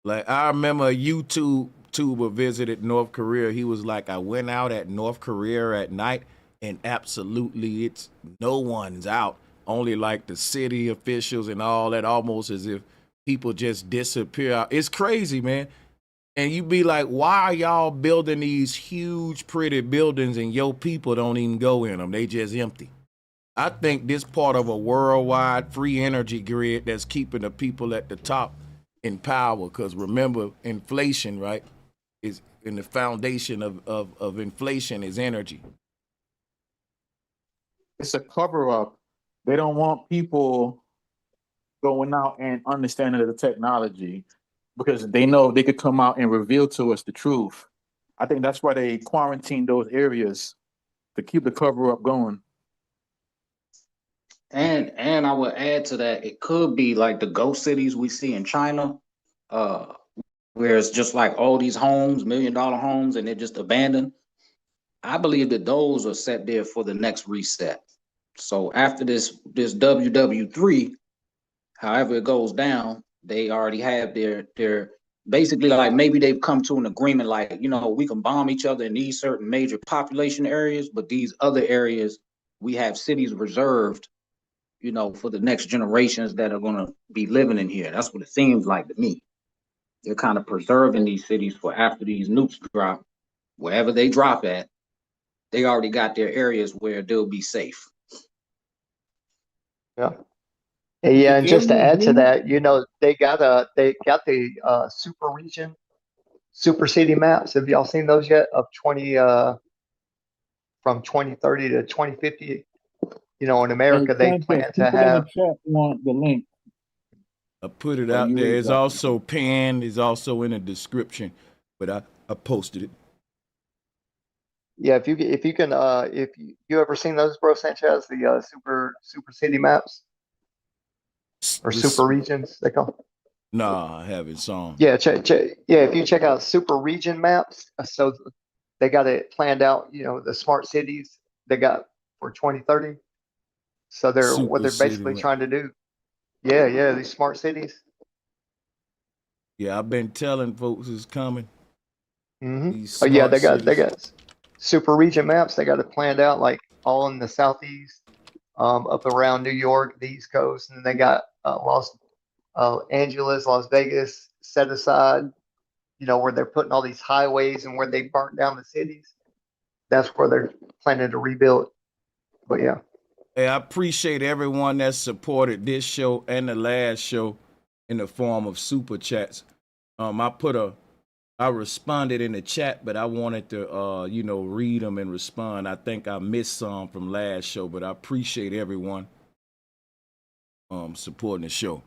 Like I remember a YouTuber visited North Korea. He was like, I went out at North Korea at night and absolutely it's no one's out. Only like the city officials and all that, almost as if people just disappear out. It's crazy, man. And you be like, why are y'all building these huge, pretty buildings and your people don't even go in them? They just empty. I think this part of a worldwide free energy grid that's keeping the people at the top in power. Because remember, inflation, right, is in the foundation of inflation is energy. It's a cover-up. They don't want people going out and understanding the technology because they know they could come out and reveal to us the truth. I think that's why they quarantine those areas to keep the cover-up going. And I would add to that, it could be like the ghost cities we see in China, uh, where it's just like all these homes, $1 million homes, and they're just abandoned. I believe that those are set there for the next reset. So after this WW3, however it goes down, they already have their basically like maybe they've come to an agreement like, we can bomb each other in these certain major population areas, but these other areas we have cities reserved, for the next generations that are going to be living in here. That's what it seems like to me. They're kind of preserving these cities for after these nukes drop, wherever they drop at, they already got their areas where they'll be safe. Yeah. Yeah, and just to add to Blue? that, they got the super region, super city maps. Have y'all seen those yet? Of 20 from 2030 to 2050. In America they plan to People in the have. chat want the link. I put it out there. It's also panned, it's also in the description, but I posted it. Yeah, if you can if you ever seen those, bro, Sanchez, the super city maps or super regions they call. Nah, I haven't seen. Yeah, yeah, if you check out super region maps, so they got it planned out, the smart cities they got for 2030. So what they're basically trying to do. Yeah, these smart cities. Yeah, I've been telling folks it's coming. Mm-hmm. Oh yeah, they got super region maps. They got it planned out like all in the southeast, up around New York, the East Coast, and then they got Los Angeles, Las Vegas set aside. Where they're putting all these highways and where they burnt down the cities. That's where they're planning to rebuild. But yeah. Hey, I appreciate everyone that supported this show and the last show in the form of super chats. I responded in the chat, but I wanted to, read them and respond. I think I missed some from last show, but I appreciate everyone supporting the show.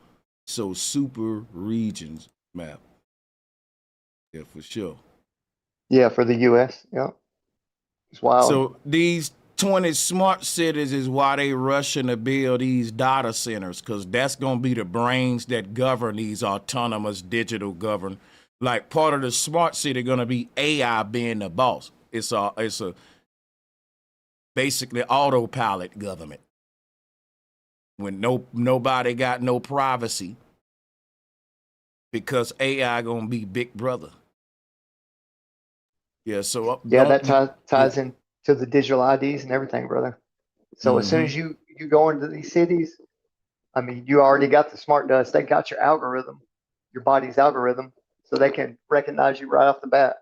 So super regions map. Yeah, for sure. Yeah, for the U.S. Yeah. It's wild. So these 20 smart cities is why they rushing to build these data centers, because that's going to be the brains that govern these autonomous digital govern. Like part of the smart city going to be AI being the boss. It's a basically autopilot government. When nobody got no privacy because AI going to be big brother. Yeah, so yeah, that ties into the digital IDs and everything, brother. So as soon as you go into these cities, I mean, you already got the smart dust. They got your algorithm, your body's algorithm, so they can recognize you right off the bat.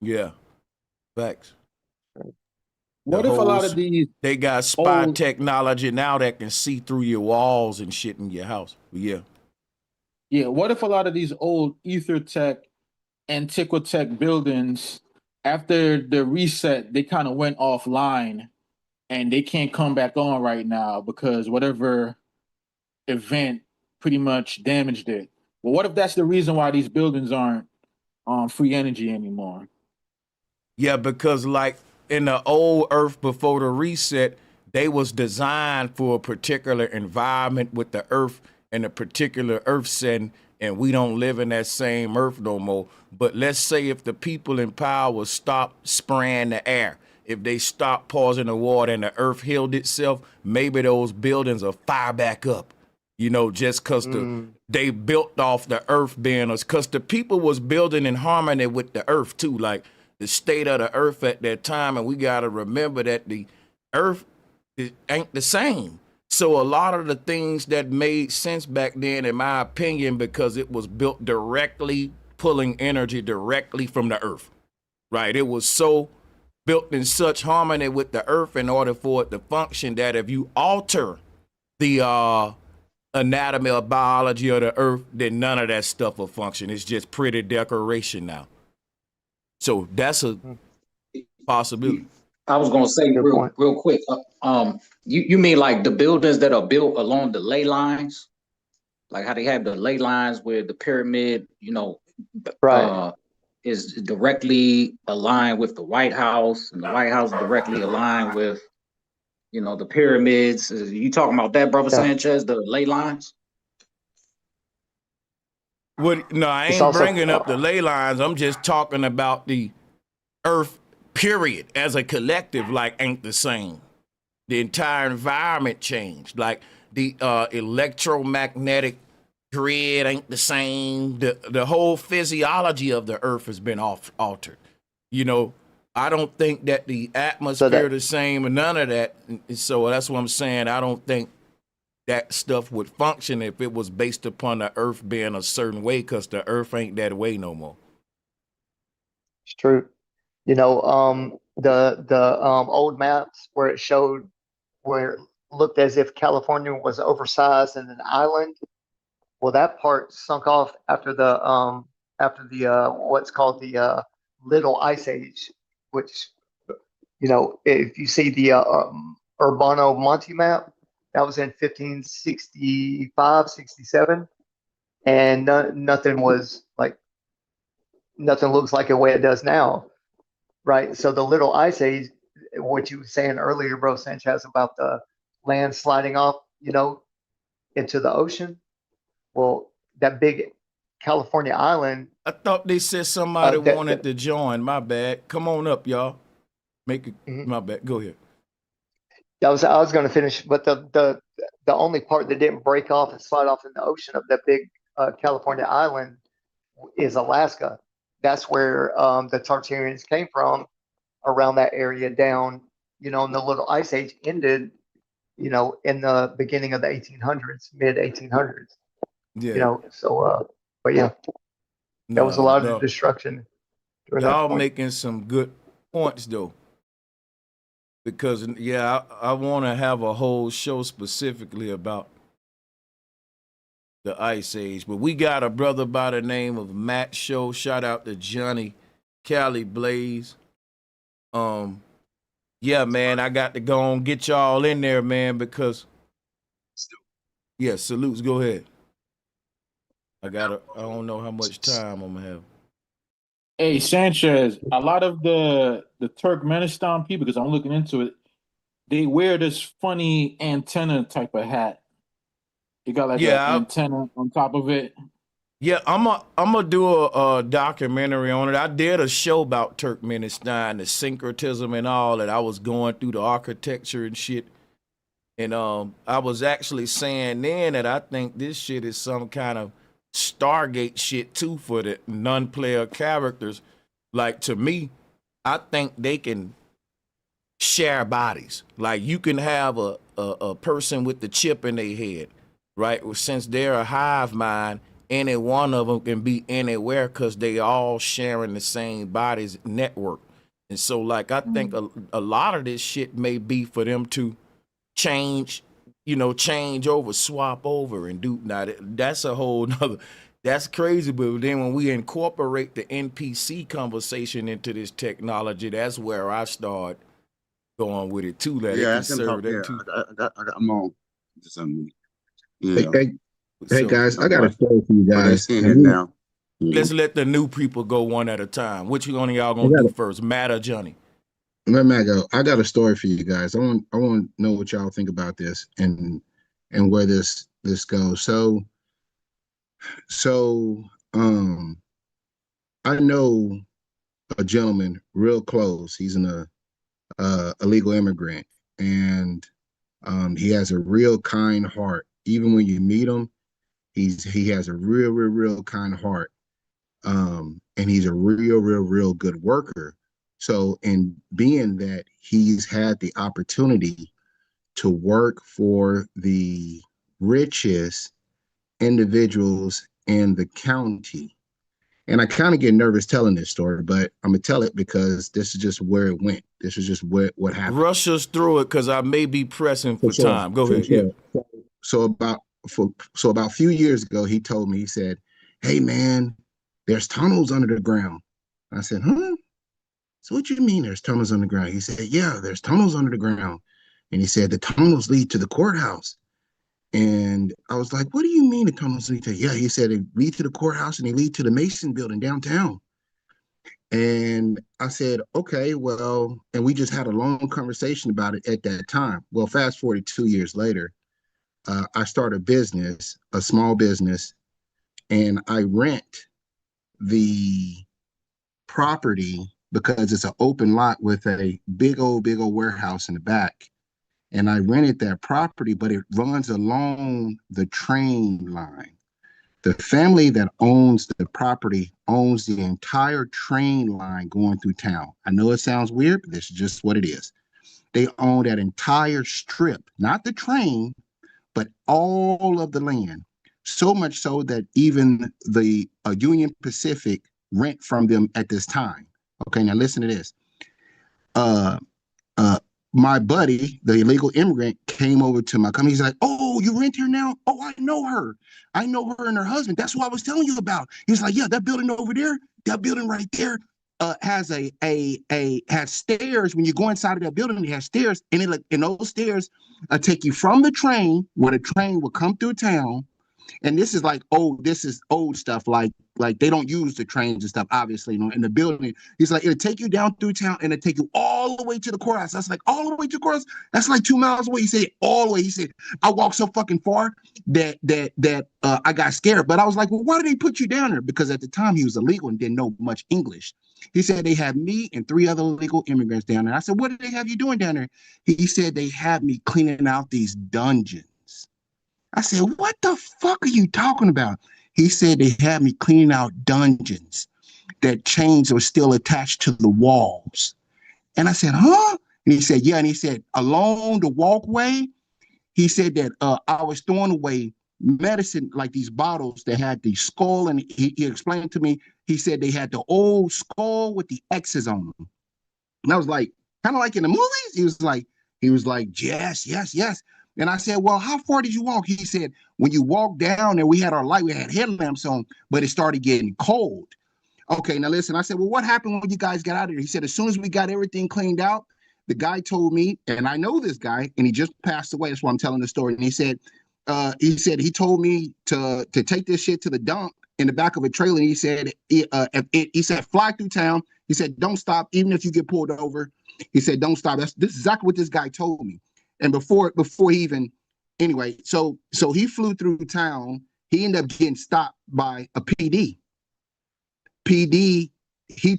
Yeah, facts. The What if a whole lot of these they got spy old, technology now that can see through your walls and shit in your house. Yeah. yeah, what if a lot of these old ether tech, antiquitech buildings, after the reset, they kind of went offline and they can't come back on right now because whatever event pretty much damaged it. Well, what if that's the reason why these buildings aren't on free energy anymore? Yeah, because like in the old Earth before the reset, they was designed for a particular environment with the Earth and a particular Earth setting, and we don't live in that same Earth no more. But let's say if the people in power stop spraying the air, if they stop pausing the water and the Earth healed itself, maybe those buildings will fire back up. You know, just because they built off the Earth being us, because the people was building in harmony with the Earth too, like the state of the Earth at that time. And we got to remember that the Earth ain't the same. So a lot of the things that made sense back then, in my opinion, because it was built directly, pulling energy directly from the Earth, right? It was so built in such harmony with the Earth in order for it to function that if you alter the anatomy or biology of the Earth, then none of that stuff will function. It's just pretty decoration now. So that's a possibility. I was gonna say Good point. real quick. You mean like the buildings that are built along the ley lines, like how they have the ley lines where the pyramid, Right. is directly aligned with the White House, and the White House is directly aligned with, the pyramids. You talking about that, brother Yeah. Sanchez, the ley lines? What? No, I It's ain't also bringing up the ley lines. I'm just talking about the Earth, period, as a collective, like ain't the same. The entire environment changed. Like the electromagnetic grid ain't the same. The whole physiology of the Earth has been altered. You know, I don't think that the atmosphere the same and none of that. So that's what I'm saying. I don't think that stuff would function if it was based upon the Earth being a certain way, because the Earth ain't that way no more. it's true. The old maps where it showed where it looked as if California was oversized and an island. Well, that part sunk off after the what's called the Little Ice Age, which if you see the Urbano Monte map, that was in 1565, 67, and nothing looks like the way it does now, right? So the Little Ice Age, what you were saying earlier, bro, Sanchez, about the land sliding off, into the ocean. Well, that big California island. I thought they said somebody That, wanted to join. My bad. Come on up, y'all. Make it. Mhm. My bad. Go ahead. I was going to finish, but the only part that didn't break off and slide off in the ocean of that big California island is Alaska. That's where the Tartarians came from, around that area down, and the Little Ice Age ended, in the beginning of the 1800s, mid 1800s. Yeah. But yeah, that was a lot of No. destruction during that Y'all point. making some good points though, because I want to have a whole show specifically about the Ice Age. But we got a brother by the name of Matt Show. Shout out to Johnny Cali Blaze. Yeah, man, I got to go on get y'all in there, man, because salutes. Go ahead. I don't know how much time I'm gonna have. Hey Sanchez, a lot of the Turkmenistan people, because I'm looking into it, they wear this funny antenna type of hat. It got like an Yeah, antenna on top of it. yeah, I'm gonna do a documentary on it. I did a show about Turkmenistan, the syncretism and all that. I was going through the architecture and shit, and I was actually saying then that I think this shit is some kind of Stargate shit too for the non-player characters. Like to me, I think they can share bodies. Like you can have a person with the chip in their head, right? Well, since they're a hive mind, any one of them can be anywhere because they all sharing the same bodies network. And so, like, I think a lot of this shit may be for them to change, change over, swap over, and do. Now, that's a whole nother. That's crazy. But then when we incorporate the NPC conversation into this technology, that's where I start going with it too. That it can serve that too. I'm on to something. Hey, Yeah. hey So guys, I got a story for you But they're guys. seeing it now. let's let the new people go one at a time. Which one of y'all I gonna got do first, Matt or Johnny? Let me go. I got a story for you guys. I want to know what y'all think about this and where this goes. So I know a gentleman real close. He's an illegal immigrant, and he has a real kind heart. Even when you meet him, he has a real kind heart. And he's a real good worker. So, in being that he's had the opportunity to work for the richest individuals in the county, and I kind of get nervous telling this story, but I'm gonna tell it because this is just where it went. This is just what happened. Rush us through it because I may be pressing for time. Go ahead. Sure. So about a few years ago, he told me, he said, "Hey man, there's tunnels under the ground." I said, "Huh? So what you mean there's tunnels underground?" He said, "Yeah, there's tunnels under the ground." And he said, "The tunnels lead to the courthouse." And I was like, "What do you mean the tunnels lead to?" Yeah, he said, "They lead to the courthouse and they lead to the Mason building downtown." And I said, "Okay, well," and we just had a long conversation about it at that time. Well, fast forward 2 years later, I start a business, a small business, and I rent the property because it's an open lot with a big old warehouse in the back. And I rented that property, but it runs along the train line. The family that owns the property owns the entire train line going through town. I know it sounds weird, but this is just what it is. They own that entire strip, not the train, but all of the land. So much so that even the Union Pacific rent from them at this time. Okay, now listen to this. Uh, uh, my buddy, the illegal immigrant, came over to my company. He's like, "Oh, you rent here now? Oh, I know her. I know her and her husband. That's what I was telling you about." He's like, "Yeah, that building over there, that building right there, has has stairs. When you go inside of that building, it has stairs, and those stairs take you from the train, where the train will come through town." And this is like this is old stuff. Like they don't use the trains and stuff, obviously, in the building. He's like, it'll take you down through town and it'll take you all the way to the courthouse. That's like, all the way to the courthouse. That's like 2 miles away. He said, all the way. He said, I walked so fucking far that I got scared. But I was like, well, why did they put you down there? Because at the time he was illegal and didn't know much English. He said they had me and 3 other illegal immigrants down there. I said, what did they have you doing down there? He said they had me cleaning out these dungeons. I said, what the fuck are you talking about? He said they had me cleaning out dungeons that chains were still attached to the walls. And I said, huh? And he said, yeah. And he said, along the walkway, he said that I was throwing away medicine, like these bottles that had the skull. And he explained to me, he said they had the old skull with the X's on them. And I was like, kind of like in the movies. He was like, yes. And I said, well, how far did you walk? He said, when you walk down there, we had our light, we had headlamps on, but it started getting cold. Okay, now listen, I said, well, what happened when you guys got out of here? He said, as soon as we got everything cleaned out, the guy told me, and I know this guy, and he just passed away. That's why I'm telling the story. And he said he told me to take this shit to the dump in the back of a trailer. And he said, he said, fly through town. He said, don't stop, even if you get pulled over. He said, don't stop. This is exactly what this guy told me. And before he even, anyway, so he flew through town. He ended up getting stopped by a PD. He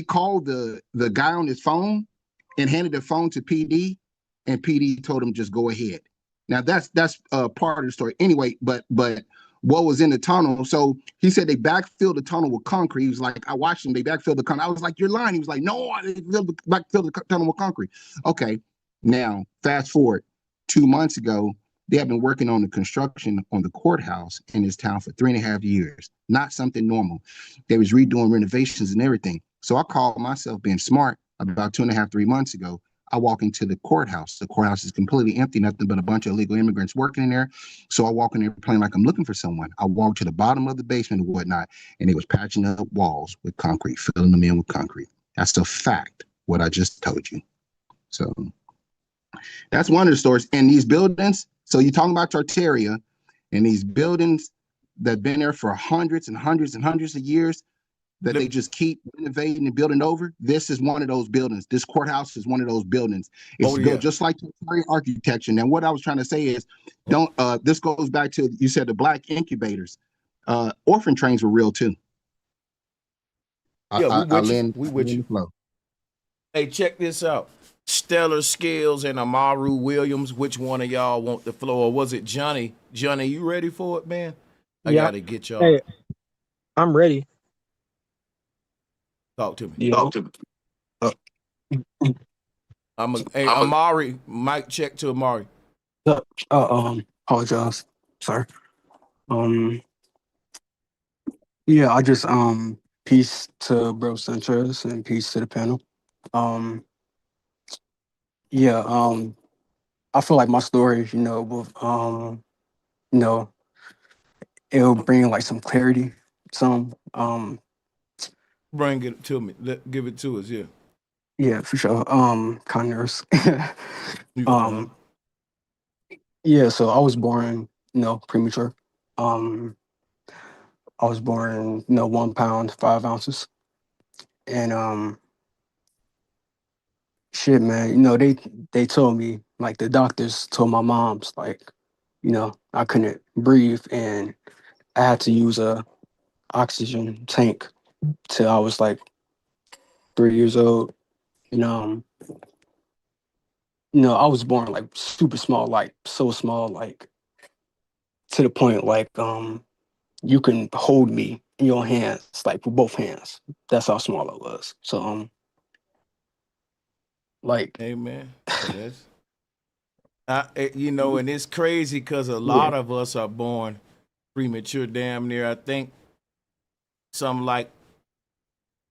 called the guy on his phone and handed the phone to PD, and PD told him just go ahead. Now that's part of the story. Anyway, but what was in the tunnel? So he said they backfilled the tunnel with concrete. He was like, I watched them. They backfilled the tunnel. I was like, you're lying. He was like, no, they backfilled the tunnel with concrete. Okay. Now fast forward 2 months ago, they have been working on the construction on the courthouse in this town for 3.5 years. Not something normal. They was redoing renovations and everything. So I called myself being smart. about 2.5, 3 months ago. I walk into the courthouse. The courthouse is completely empty, nothing but a bunch of illegal immigrants working in there. So I walk in there playing like I'm looking for someone. I walk to the bottom of the basement and whatnot, and it was patching up walls with concrete, filling them in with concrete. That's a fact, what I just told you. So that's one of the stories. And these buildings, so you're talking about Tartaria, and these buildings that have been there for hundreds and hundreds and hundreds of years, that they just keep renovating and building over. This is one of those buildings. This courthouse is one of those buildings. It's built just like Tartarian architecture. And what I was trying to say is, this goes back to, you said the black incubators. Orphan trains were real too. Yeah, we with I you. Hey, check this out. Stellar Skills and Amaru Williams. Which one of y'all want the floor? Or was it Johnny? Johnny, you ready for it, man? I gotta get y'all. Hey, I'm ready. Talk to me. Yeah. Talk to me. Amari, mic check to Amari. Apologize. Sorry. Yeah, I just peace to Bro Sanchez and peace to the panel. I feel like my story, will it'll bring like some clarity. Bring it to me. Give it to us, yeah. Yeah, for sure. Connors. You Yeah, so I was born, premature. I was born, 1 pound, 5 ounces. And shit, man, they told me, like the doctors told my moms, like, I couldn't breathe and I had to use a oxygen tank till I was like 3 years old. And I was born like super small, like so small, like to the point like you can hold me in your hands, like with both hands. That's how small I was. So like Amen. Yes. And it's crazy because a lot of us are born premature, damn near. I think some like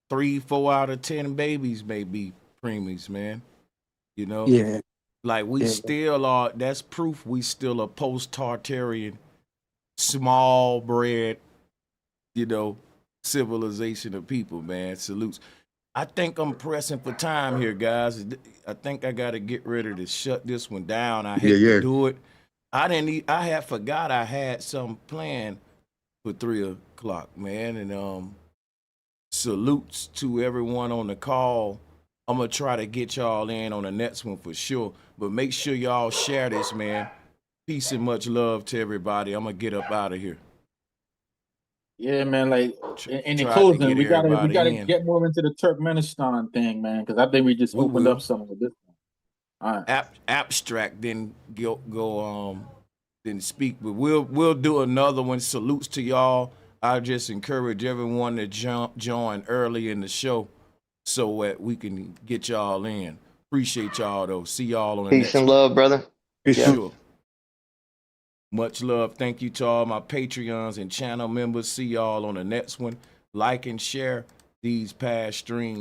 3, 4 out of 10 babies may be preemies, man. Yeah. Like we still are. That's proof we still a post-Tartarian, small bred, civilization of people, man. Salutes. I think I'm pressing for time here, guys. I think I got to get ready to shut this one down. I hate to do it. I had forgot I had some planned for 3 o'clock, man. And salutes to everyone on the call. I'm gonna try to get y'all in on the next one for sure. But make sure y'all share this, man. Peace and much love to everybody. I'm gonna get up out of here. Yeah, man. Like in the closing, we gotta get more into the Turkmenistan thing, man, because I think we just opened up something with this one. All right. Abstract didn't didn't speak, but we'll do another one. Salutes to y'all. I just encourage everyone to join early in the show so that we can get y'all in. Appreciate y'all though. See y'all on the next one. Peace and love, brother. Sure. Much love. Thank you to all my Patreons and channel members. See y'all on the next one. Like and share these past streams.